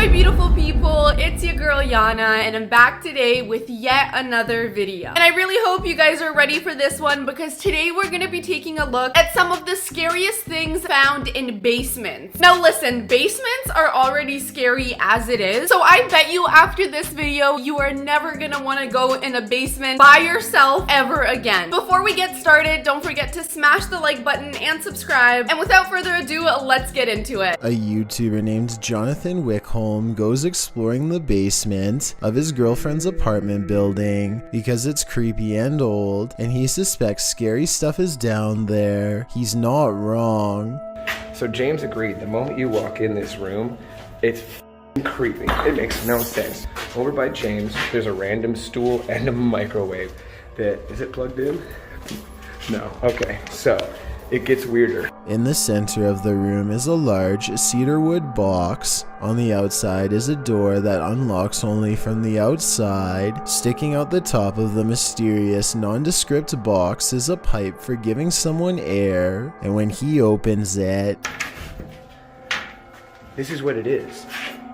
my beautiful people, it's your girl Yana, and I'm back today with yet another video. And I really hope you guys are ready for this one because today we're gonna be taking a look at some of the scariest things found in basements. Now listen, basements are already scary as it is, so I bet you after this video, you are never gonna wanna go in a basement by yourself ever again. Before we get started, don't forget to smash the like button and subscribe. And without further ado, let's get into it. A YouTuber named Jonathan Wickholm goes exploring the basement of his girlfriend's apartment building because it's creepy and old, and he suspects scary stuff is down there. He's not wrong. So James agreed. The moment you walk in this room, it's creepy. It makes no sense. Over by James, there's a random stool and a microwave. Is it plugged in? No. Okay. So it gets weirder. In the center of the room is a large cedarwood box. On the outside is a door that unlocks only from the outside. Sticking out the top of the mysterious nondescript box is a pipe for giving someone air, and when he opens it, this is what it is.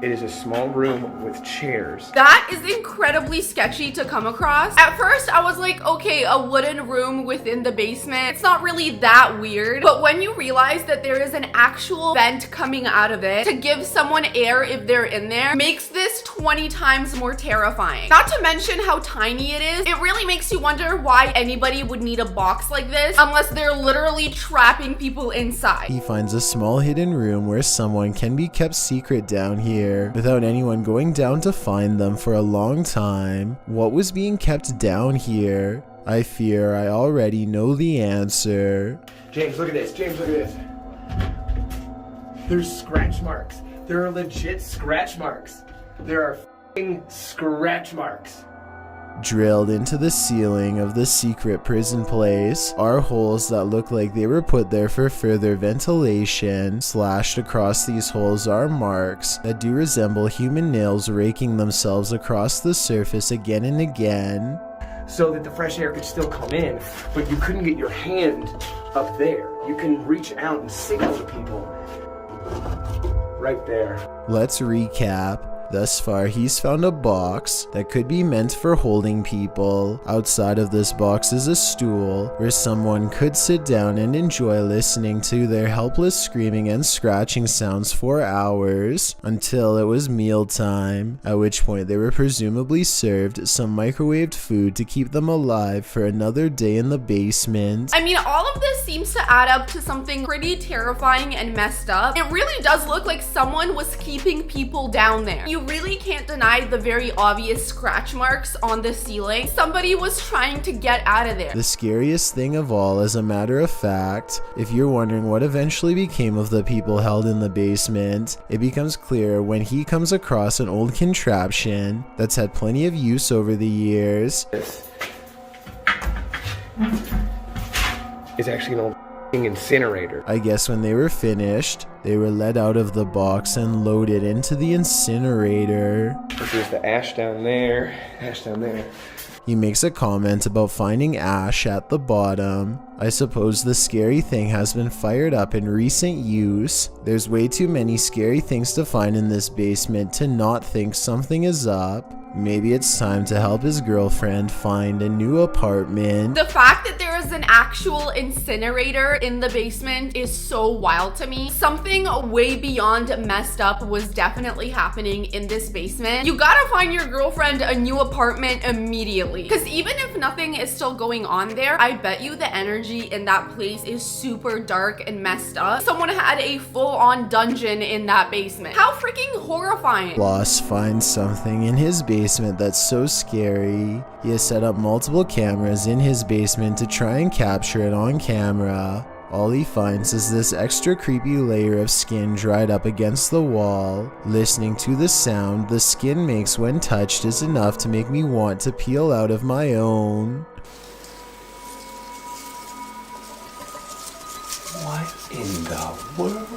It is a small room with chairs. That is incredibly sketchy to come across. At first, I was like, okay, a wooden room within the basement. It's not really that weird. But when you realize that there is an actual vent coming out of it to give someone air if they're in there, makes this 20 times more terrifying. Not to mention how tiny it is. It really makes you wonder why anybody would need a box like this unless they're literally trapping people inside. he finds a small hidden room where someone can be kept secret down here without anyone going down to find them for a long time. What was being kept down here? I fear I already know the answer. James, look at this. James, look at this. There's scratch marks. There are legit scratch marks. There are f***ing scratch marks. Drilled into the ceiling of the secret prison place are holes that look like they were put there for further ventilation. Slashed across these holes are marks that do resemble human nails raking themselves across the surface again and again. So that the fresh air could still come in, but you couldn't get your hand up there. You can reach out and signal to people. Right there. Let's recap. Thus far, he's found a box that could be meant for holding people. Outside of this box is a stool where someone could sit down and enjoy listening to their helpless screaming and scratching sounds for hours until it was mealtime, at which point they were presumably served some microwaved food to keep them alive for another day in the basement. I mean, all of this seems to add up to something pretty terrifying and messed up. It really does look like someone was keeping people down there. You really can't deny the very obvious scratch marks on the ceiling. Somebody was trying to get out of there. The scariest thing of all, as a matter of fact, if you're wondering what eventually became of the people held in the basement, it becomes clear when he comes across an old contraption that's had plenty of use over the years. It's actually an old incinerator. I guess when they were finished, they were let out of the box and loaded into the incinerator. There's the ash down there, ash down there. He makes a comment about finding ash at the bottom. I suppose the scary thing has been fired up in recent use. There's way too many scary things to find in this basement to not think something is up. Maybe it's time to help his girlfriend find a new apartment. The fact that there is an actual incinerator in the basement is so wild to me. Something way beyond messed up was definitely happening in this basement. You gotta find your girlfriend a new apartment immediately. Because even if nothing is still going on there, I bet you the energy in that place is super dark and messed up. Someone had a full-on dungeon in that basement. How freaking horrifying. Boss finds something in his basement that's so scary. He has set up multiple cameras in his basement to try and capture it on camera. All he finds is this extra creepy layer of skin dried up against the wall. Listening to the sound the skin makes when touched is enough to make me want to peel out of my own. What in the world?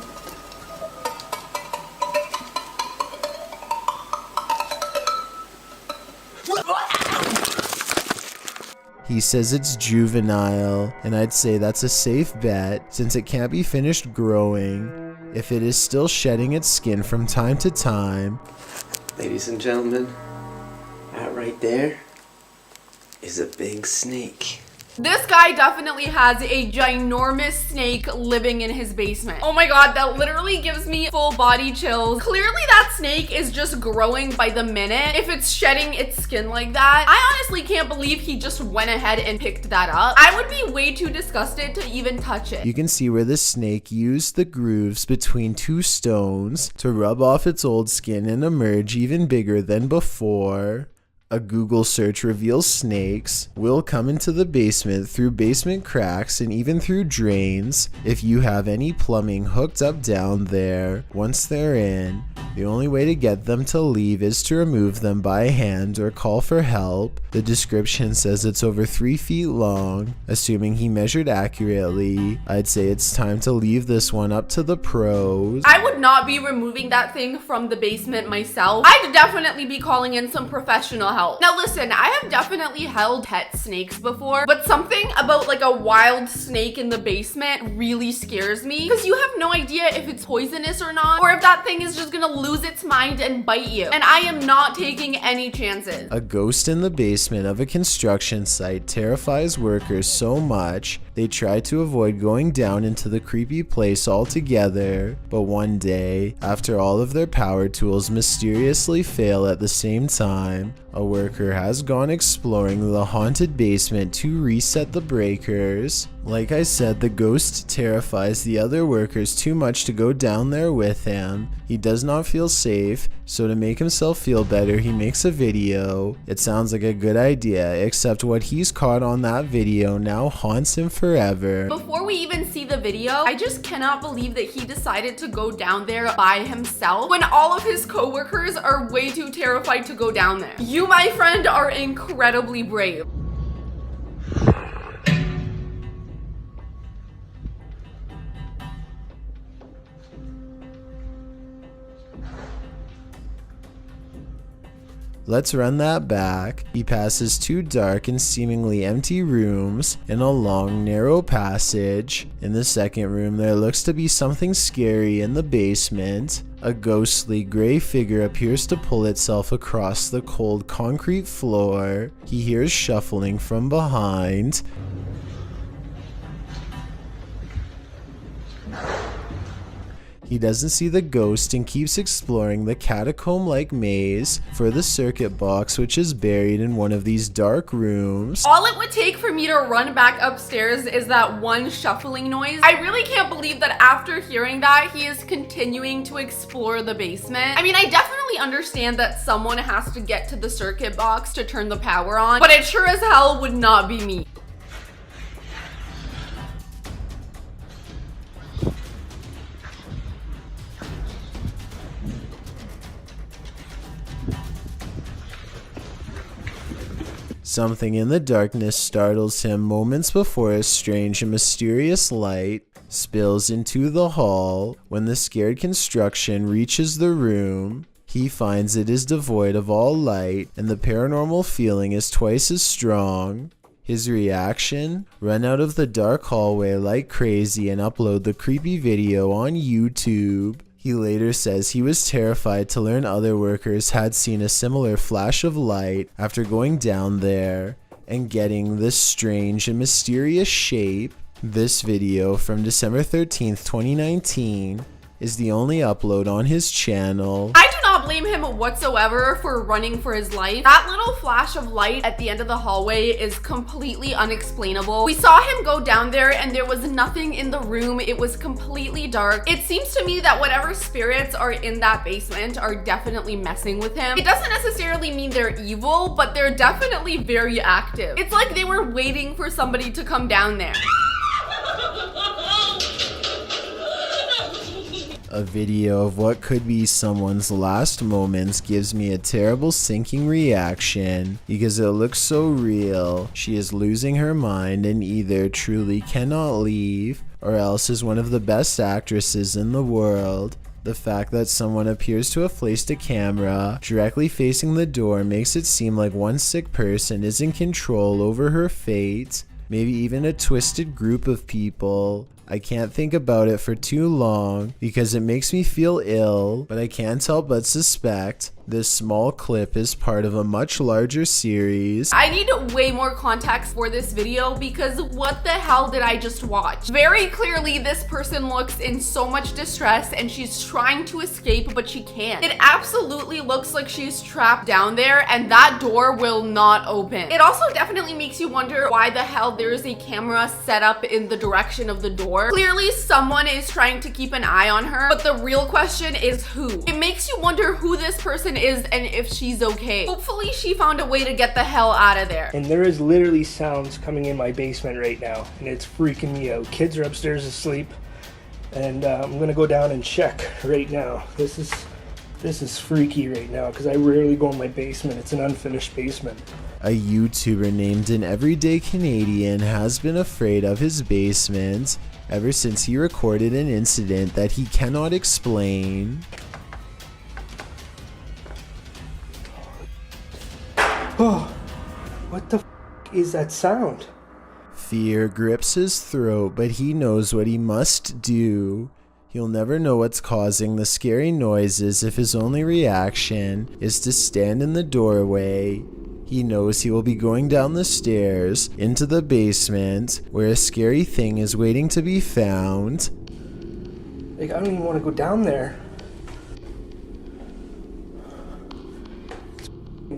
He says it's juvenile, and I'd say that's a safe bet since it can't be finished growing. if it is still shedding its skin from time to time. Ladies and gentlemen, that right there is a big snake. This guy definitely has a ginormous snake living in his basement. Oh my god, that literally gives me full body chills. Clearly that snake is just growing by the minute if it's shedding its skin like that. I honestly can't believe he just went ahead and picked that up. I would be way too disgusted to even touch it. You can see where the snake used the grooves between two stones to rub off its old skin and emerge even bigger than before. A Google search reveals snakes will come into the basement through basement cracks and even through drains if you have any plumbing hooked up down there. Once they're in, the only way to get them to leave is to remove them by hand or call for help. The description says it's over 3 feet long. Assuming he measured accurately, I'd say it's time to leave this one up to the pros. I would not be removing that thing from the basement myself. I'd definitely be calling in some professional help. Now listen, I have definitely held pet snakes before, but something about like a wild snake in the basement really scares me because you have no idea if it's poisonous or not, or if that thing is just gonna lose its mind and bite you. And I am not taking any chances. A ghost in the basement of a construction site terrifies workers so much they try to avoid going down into the creepy place altogether. But one day, after all of their power tools mysteriously fail at the same time, a worker has gone exploring the haunted basement to reset the breakers. Like I said, the ghost terrifies the other workers too much to go down there with him. He does not feel safe, so to make himself feel better, he makes a video. It sounds like a good idea, except what he's caught on that video now haunts him forever. Before we even see the video, I just cannot believe that he decided to go down there by himself when all of his coworkers are way too terrified to go down there. You, my friend, are incredibly brave. Let's run that back. He passes 2 dark and seemingly empty rooms and a long, narrow passage. In the second room, there looks to be something scary in the basement. A ghostly gray figure appears to pull itself across the cold concrete floor. He hears shuffling from behind. He doesn't see the ghost and keeps exploring the catacomb-like maze for the circuit box, which is buried in one of these dark rooms. All it would take for me to run back upstairs is that one shuffling noise. I really can't believe that after hearing that, he is continuing to explore the basement. I mean, I definitely understand that someone has to get to the circuit box to turn the power on, but it sure as hell would not be me. Something in the darkness startles him moments before a strange and mysterious light spills into the hall. When the scared construction reaches the room, he finds it is devoid of all light and the paranormal feeling is twice as strong. His reaction? Run out of the dark hallway like crazy and upload the creepy video on YouTube. He later says he was terrified to learn other workers had seen a similar flash of light after going down there and getting this strange and mysterious shape. This video from December 13th, 2019 is the only upload on his channel. I do not blame him whatsoever for running for his life. That little flash of light at the end of the hallway is completely unexplainable. We saw him go down there and there was nothing in the room. It was completely dark. It seems to me that whatever spirits are in that basement are definitely messing with him. It doesn't necessarily mean they're evil, but they're definitely very active. It's like they were waiting for somebody to come down there. A video of what could be someone's last moments gives me a terrible sinking reaction because it looks so real. She is losing her mind and either truly cannot leave or else is one of the best actresses in the world. The fact that someone appears to have placed a camera directly facing the door makes it seem like one sick person is in control over her fate. Maybe even a twisted group of people. I can't think about it for too long because it makes me feel ill, but I can't help but suspect this small clip is part of a much larger series. I need way more context for this video because what the hell did I just watch? Very clearly, this person looks in so much distress and she's trying to escape, but she can't. It absolutely looks like she's trapped down there and that door will not open. It also definitely makes you wonder why the hell there is a camera set up in the direction of the door. Clearly, someone is trying to keep an eye on her, but the real question is who? It makes you wonder who this person is and if she's okay. Hopefully she found a way to get the hell out of there. And there is literally sounds coming in my basement right now, and it's freaking me out. Kids are upstairs asleep, and I'm gonna go down and check right now. This is freaky right now because I rarely go in my basement. It's an unfinished basement. A YouTuber named An Everyday Canadian has been afraid of his basement ever since he recorded an incident that he cannot explain. Oh, what the f is that sound? Fear grips his throat, but he knows what he must do. He'll never know what's causing the scary noises if his only reaction is to stand in the doorway. He knows he will be going down the stairs into the basement where a scary thing is waiting to be found. Like, I don't even want to go down there.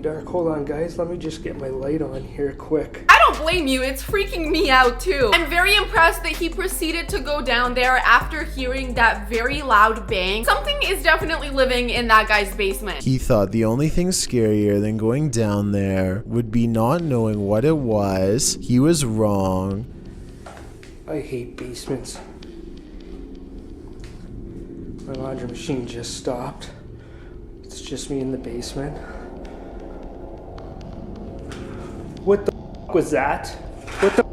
Dark. Hold on, guys. Let me just get my light on here quick. I don't blame you. It's freaking me out too. I'm very impressed that he proceeded to go down there after hearing that very loud bang. Something is definitely living in that guy's basement. He thought the only thing scarier than going down there would be not knowing what it was. He was wrong. I hate basements. My laundry machine just stopped. It's just me in the basement. What the f was that? What the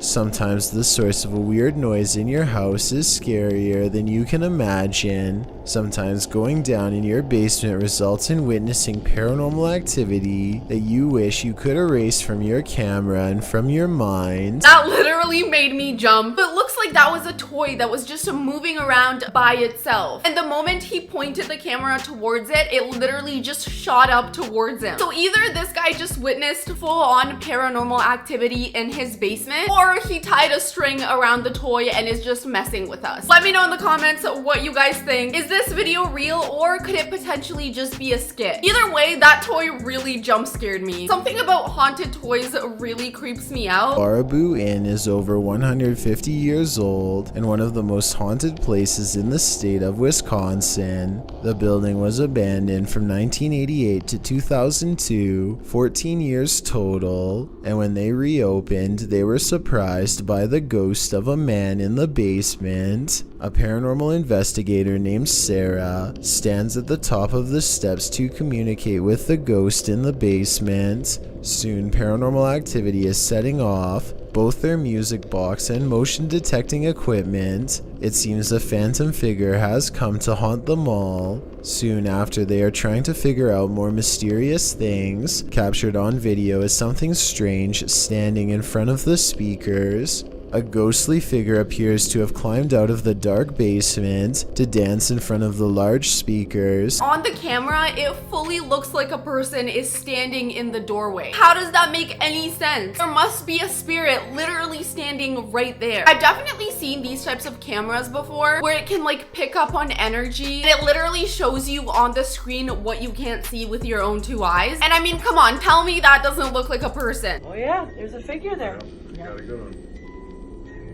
Sometimes the source of a weird noise in your house is scarier than you can imagine. Sometimes going down in your basement results in witnessing paranormal activity that you wish you could erase from your camera and from your mind. That literally made me jump. It looks like that was a toy that was just moving around by itself. And the moment he pointed the camera towards it, it literally just shot up towards him. So either this guy just witnessed full-on paranormal activity in his basement, or he tied a string around the toy and is just messing with us. Let me know in the comments what you guys think. Is this video real or could it potentially just be a skit? Either way, that toy really jump scared me. Something about haunted toys really creeps me out. Baraboo Inn is over 150 years old and one of the most haunted places in the state of Wisconsin. The building was abandoned from 1988 to 2002, 14 years total, and when they reopened, they were surprised by the ghost of a man in the basement. A paranormal investigator named Sarah stands at the top of the steps to communicate with the ghost in the basement. Soon, paranormal activity is setting off, both their music box and motion detecting equipment. It seems a phantom figure has come to haunt them all. Soon after, they are trying to figure out more mysterious things. Captured on video is something strange standing in front of the speakers. A ghostly figure appears to have climbed out of the dark basement to dance in front of the large speakers. On the camera, it fully looks like a person is standing in the doorway. How does that make any sense? There must be a spirit literally standing right there. I've definitely seen these types of cameras before where it can like pick up on energy and it literally shows you on the screen what you can't see with your own two eyes. And I mean, come on, tell me that doesn't look like a person. Oh yeah, there's a figure there. Got a good one.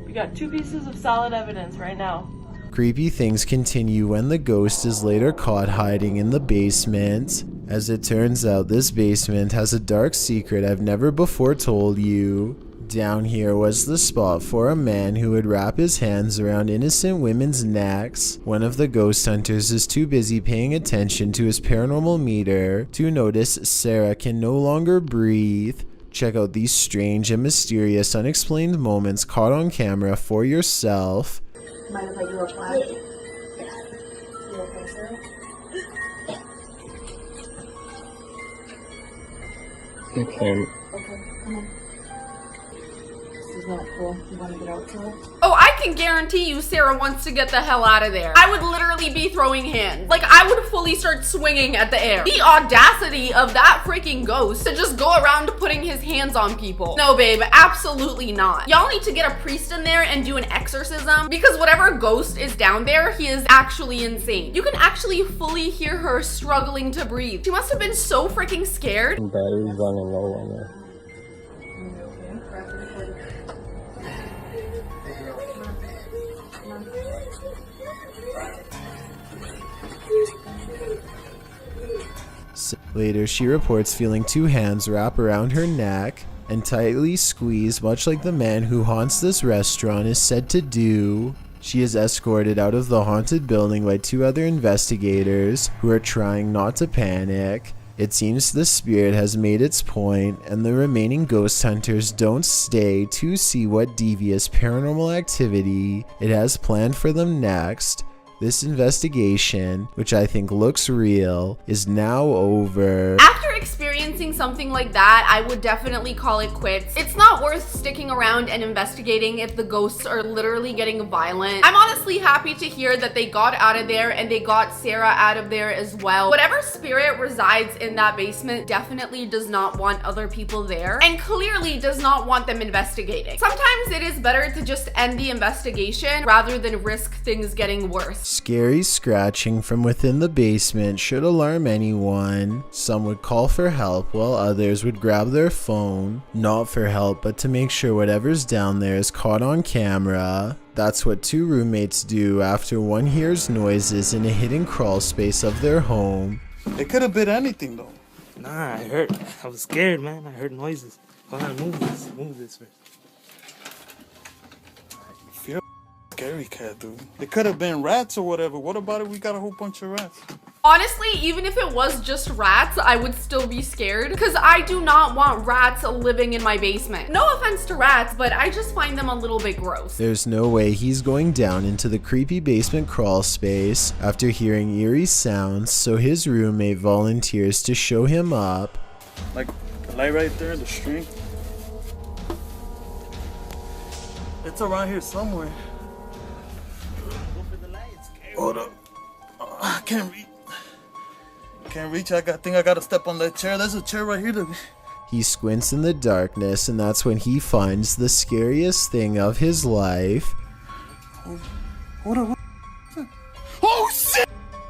We got 2 pieces of solid evidence right now. Creepy things continue when the ghost is later caught hiding in the basement. As it turns out, this basement has a dark secret I've never before told you. Down here was the spot for a man who would wrap his hands around innocent women's necks. One of the ghost hunters is too busy paying attention to his paranormal meter to notice Sarah can no longer breathe. Check out these strange and mysterious unexplained moments caught on camera for yourself. Mind if I do a flash? You okay, sir? I can't. Okay, come on. This is not cool. You want to get out to it? Oh, I can guarantee you Sarah wants to get the hell out of there. I would literally be throwing hands. Like, I would fully start swinging at the air. The audacity of that freaking ghost to just go around putting his hands on people. No, babe, absolutely not. Y'all need to get a priest in there and do an exorcism, because whatever ghost is down there, he is actually insane. You can actually fully hear her struggling to breathe. She must have been so freaking scared. Battery's running low on there. Later, she reports feeling two hands wrap around her neck and tightly squeeze, much like the man who haunts this restaurant is said to do. She is escorted out of the haunted building by two other investigators who are trying not to panic. It seems the spirit has made its point, and the remaining ghost hunters don't stay to see what devious paranormal activity it has planned for them next. This investigation, which I think looks real, is now over. After experiencing something like that, I would definitely call it quits. It's not worth sticking around and investigating if the ghosts are literally getting violent. I'm honestly happy to hear that they got out of there and they got Sarah out of there as well. Whatever spirit resides in that basement definitely does not want other people there and clearly does not want them investigating. Sometimes it is better to just end the investigation rather than risk things getting worse. Scary scratching from within the basement should alarm anyone. Some would call for help while others would grab their phone, not for help but to make sure whatever's down there is caught on camera. That's what two roommates do after one hears noises in a hidden crawl space of their home. It could have been anything though. Nah, I was scared, man. I heard noises. Hold on, move this first. You're a scary cat, dude. It could have been rats or whatever. What about it? We got a whole bunch of rats. Honestly, even if it was just rats, I would still be scared because I do not want rats living in my basement. No offense to rats, but I just find them a little bit gross. There's no way he's going down into the creepy basement crawl space after hearing eerie sounds, so his roommate volunteers to show him up. Like the light right there, the string. It's around here somewhere. Hold up. I can't reach. I think I gotta step on that chair. There's a chair right here. He squints in the darkness, and that's when he finds the scariest thing of his life. Hold up. Oh shit!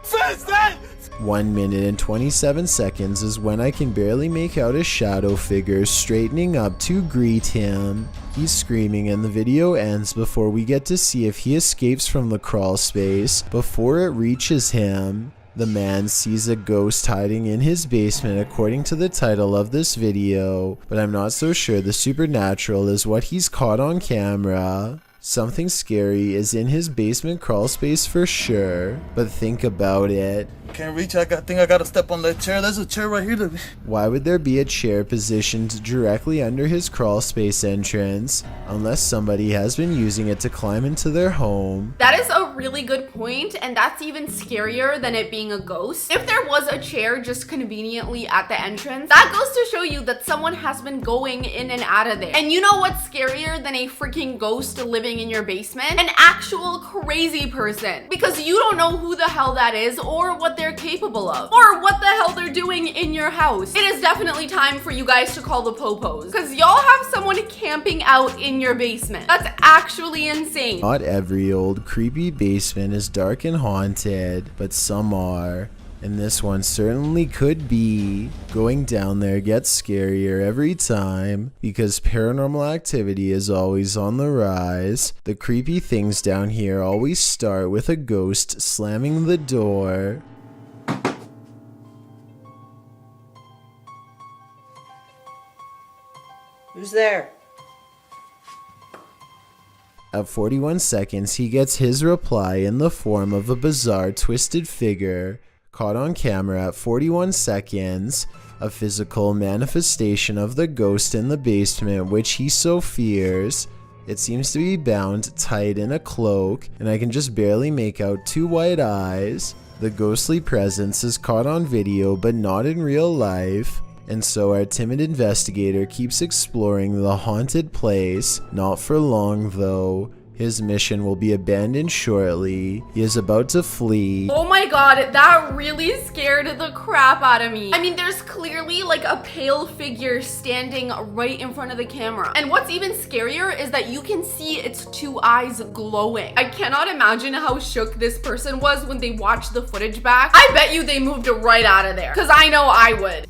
What's that? 1 minute and 27 seconds is when I can barely make out a shadow figure straightening up to greet him. He's screaming and the video ends before we get to see if he escapes from the crawl space before it reaches him. The man sees a ghost hiding in his basement according to the title of this video, but I'm not so sure the supernatural is what he's caught on camera. Something scary is in his basement crawl space for sure, but think about it. Can't reach. I think I gotta step on that chair. There's a chair right here. Why would there be a chair positioned directly under his crawl space entrance unless somebody has been using it to climb into their home? That is a really good point, and that's even scarier than it being a ghost. If there was a chair just conveniently at the entrance, that goes to show you that someone has been going in and out of there. And you know what's scarier than a freaking ghost living in your basement? An actual crazy person. Because you don't know who the hell that is or what they're capable of or what the hell they're doing in your house. It is definitely time for you guys to call the popos because y'all have someone camping out in your basement. That's actually insane. Not every old creepy basement is dark and haunted, but some are. And this one certainly could be. Going down there gets scarier every time because paranormal activity is always on the rise. The creepy things down here always start with a ghost slamming the door. Who's there? At 41 seconds, he gets his reply in the form of a bizarre twisted figure. Caught on camera at 41 seconds, a physical manifestation of the ghost in the basement which he so fears. It seems to be bound tight in a cloak, and I can just barely make out two white eyes. The ghostly presence is caught on video but not in real life. And so our timid investigator keeps exploring the haunted place. Not for long though. His mission will be abandoned shortly. He is about to flee. Oh my god, that really scared the crap out of me. I mean, there's clearly like a pale figure standing right in front of the camera. And what's even scarier is that you can see its two eyes glowing. I cannot imagine how shook this person was when they watched the footage back. I bet you they moved right out of there, because I know I would.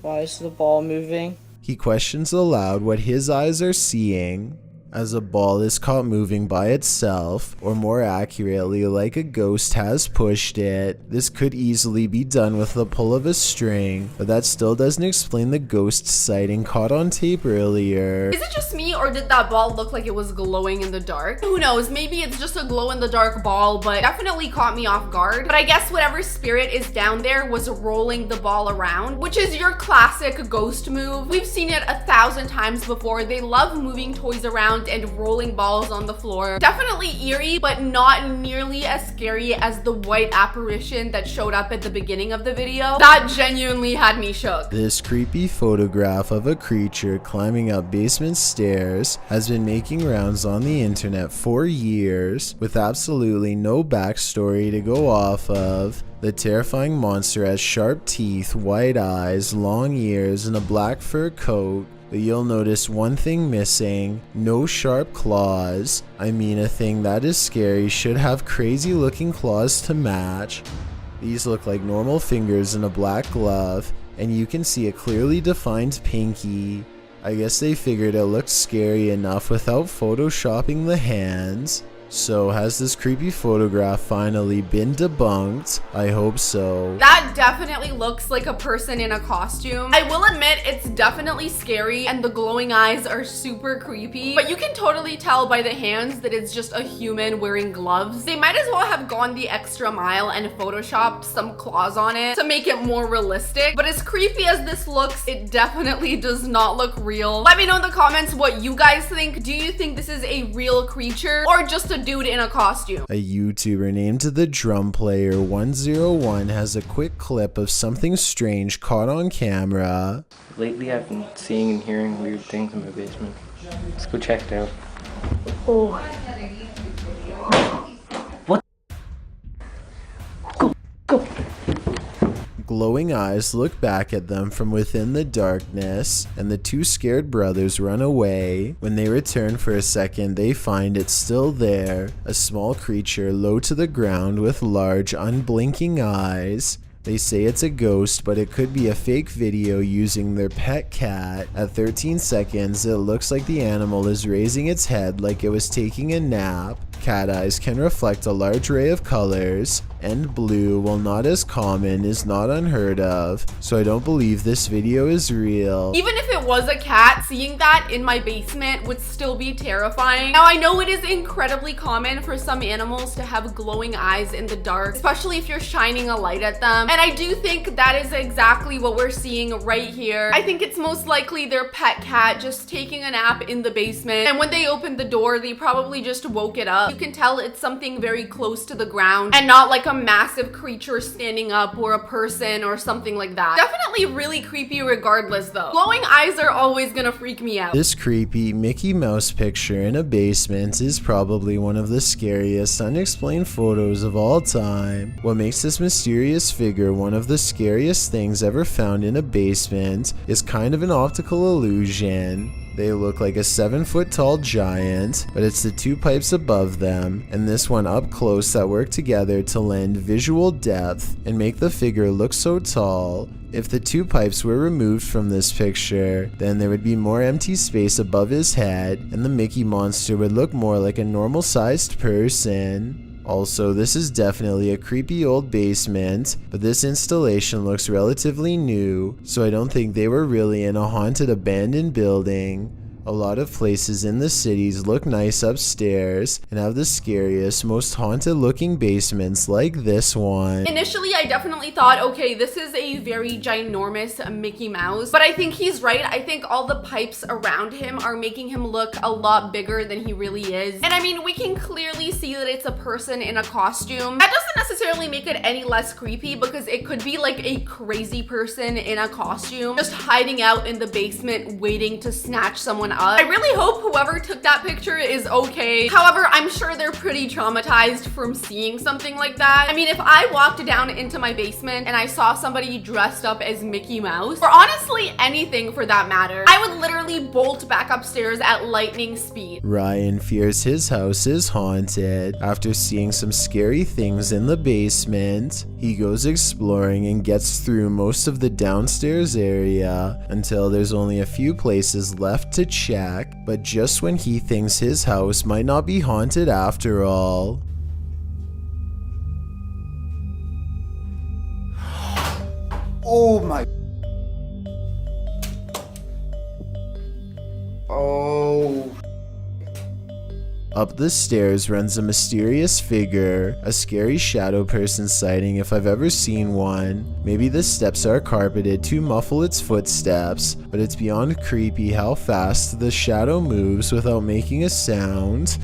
Why is the ball moving? He questions aloud what his eyes are seeing as a ball is caught moving by itself, or more accurately, like a ghost has pushed it. This could easily be done with the pull of a string, but that still doesn't explain the ghost sighting caught on tape earlier. Is it just me, or did that ball look like it was glowing in the dark? Who knows, maybe it's just a glow in the dark ball, but definitely caught me off guard. But I guess whatever spirit is down there was rolling the ball around, which is your classic ghost move. We've seen it 1,000 times before. They love moving toys around and rolling balls on the floor. Definitely eerie, but not nearly as scary as the white apparition that showed up at the beginning of the video. That genuinely had me shook. This creepy photograph of a creature climbing up basement stairs has been making rounds on the internet for years, with absolutely no backstory to go off of. The terrifying monster has sharp teeth, white eyes, long ears, and a black fur coat. But you'll notice one thing missing: no sharp claws. I mean, a thing that is scary should have crazy looking claws to match. These look like normal fingers in a black glove, and you can see a clearly defined pinky. I guess they figured it looked scary enough without photoshopping the hands. So has this creepy photograph finally been debunked? I hope so. That definitely looks like a person in a costume. I will admit it's definitely scary and the glowing eyes are super creepy, but you can totally tell by the hands that it's just a human wearing gloves. They might as well have gone the extra mile and photoshopped some claws on it to make it more realistic. But as creepy as this looks, it definitely does not look real. Let me know in the comments what you guys think. Do you think this is a real creature or just a dude in a costume? A YouTuber named The Drum Player 101 has a quick clip of something strange caught on camera. Lately I've been seeing and hearing weird things in my basement. Let's go check it out. Oh. Glowing eyes look back at them from within the darkness, and the two scared brothers run away. When they return for a second, they find it still there, a small creature low to the ground with large, unblinking eyes. They say it's a ghost, but it could be a fake video using their pet cat. At 13 seconds, it looks like the animal is raising its head like it was taking a nap. Cat eyes can reflect a large array of colors, and blue, while not as common, is not unheard of, so I don't believe this video is real. Even if it was a cat, seeing that in my basement would still be terrifying. Now, I know it is incredibly common for some animals to have glowing eyes in the dark, especially if you're shining a light at them, and I do think that is exactly what we're seeing right here. I think it's most likely their pet cat just taking a nap in the basement, and when they opened the door, they probably just woke it up. You can tell it's something very close to the ground and not like a massive creature standing up or a person or something like that. Definitely really creepy regardless though. Glowing eyes are always gonna freak me out. This creepy Mickey Mouse picture in a basement is probably one of the scariest unexplained photos of all time. What makes this mysterious figure one of the scariest things ever found in a basement is kind of an optical illusion. They look like a 7-foot tall giant, but it's the two pipes above them and this one up close that work together to lend visual depth and make the figure look so tall. If the two pipes were removed from this picture, then there would be more empty space above his head and the Mickey monster would look more like a normal sized person. Also, this is definitely a creepy old basement, but this installation looks relatively new, so I don't think they were really in a haunted abandoned building. A lot of places in the cities look nice upstairs and have the scariest, most haunted looking basements like this one. Initially, I definitely thought, okay, this is a very ginormous Mickey Mouse, but I think he's right. I think all the pipes around him are making him look a lot bigger than he really is. And I mean, we can clearly see that it's a person in a costume. That doesn't necessarily make it any less creepy because it could be like a crazy person in a costume just hiding out in the basement waiting to snatch someone up. I really hope whoever took that picture is okay. However, I'm sure they're pretty traumatized from seeing something like that. I mean, if I walked down into my basement and I saw somebody dressed up as Mickey Mouse, or honestly anything for that matter, I would literally bolt back upstairs at lightning speed. Ryan fears his house is haunted. After seeing some scary things in the basement, he goes exploring and gets through most of the downstairs area until there's only a few places left to check, but just when he thinks his house might not be haunted after all. Oh my. Oh. Up the stairs runs a mysterious figure, a scary shadow person sighting if I've ever seen one. Maybe the steps are carpeted to muffle its footsteps, but it's beyond creepy how fast the shadow moves without making a sound.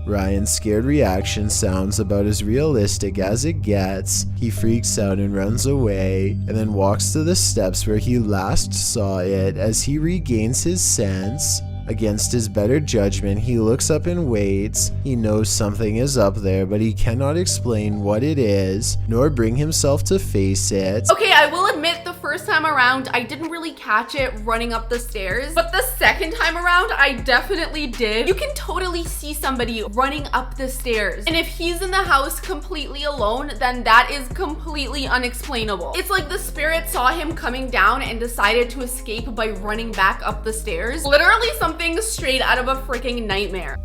Ryan's scared reaction sounds about as realistic as it gets. He freaks out and runs away, and then walks to the steps where he last saw it as he regains his sense. Against his better judgment, he looks up and waits. He knows something is up there, but he cannot explain what it is, nor bring himself to face it. Okay, I will admit the first time around, I didn't really catch it running up the stairs, but the second time around, I definitely did. You can totally see somebody running up the stairs. And if he's in the house completely alone, then that is completely unexplainable. It's like the spirit saw him coming down and decided to escape by running back up the stairs. Literally something straight out of a freaking nightmare.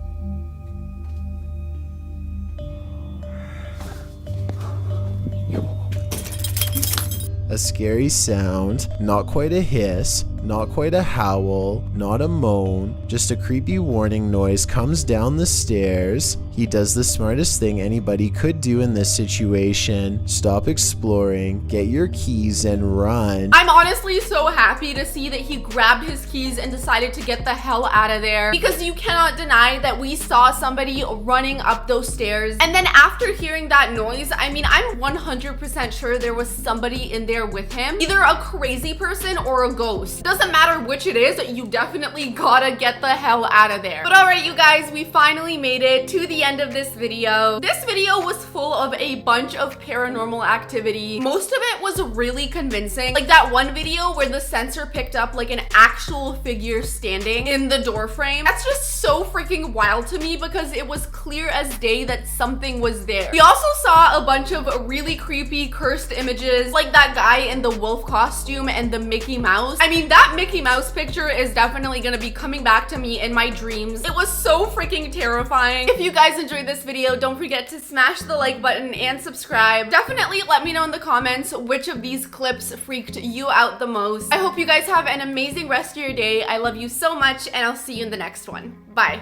A scary sound, not quite a hiss, not quite a howl, not a moan, just a creepy warning noise comes down the stairs. He does the smartest thing anybody could do in this situation. Stop exploring, get your keys, and run. I'm honestly so happy to see that he grabbed his keys and decided to get the hell out of there, because you cannot deny that we saw somebody running up those stairs. And then after hearing that noise, I mean, I'm 100% sure there was somebody in there with him, either a crazy person or a ghost. Doesn't matter which it is, you definitely gotta get the hell out of there. But alright, you guys, we finally made it to the end of this video. This video was full of a bunch of paranormal activity. Most of it was really convincing. Like that one video where the sensor picked up like an actual figure standing in the door frame. That's just so freaking wild to me because it was clear as day that something was there. We also saw a bunch of really creepy cursed images, like that guy in the wolf costume and the Mickey Mouse. I mean, that Mickey Mouse picture is definitely gonna be coming back to me in my dreams. It was so freaking terrifying. If you guys enjoyed this video, don't forget to smash the like button and subscribe. Definitely let me know in the comments which of these clips freaked you out the most. I hope you guys have an amazing rest of your day. I love you so much, and I'll see you in the next one. Bye.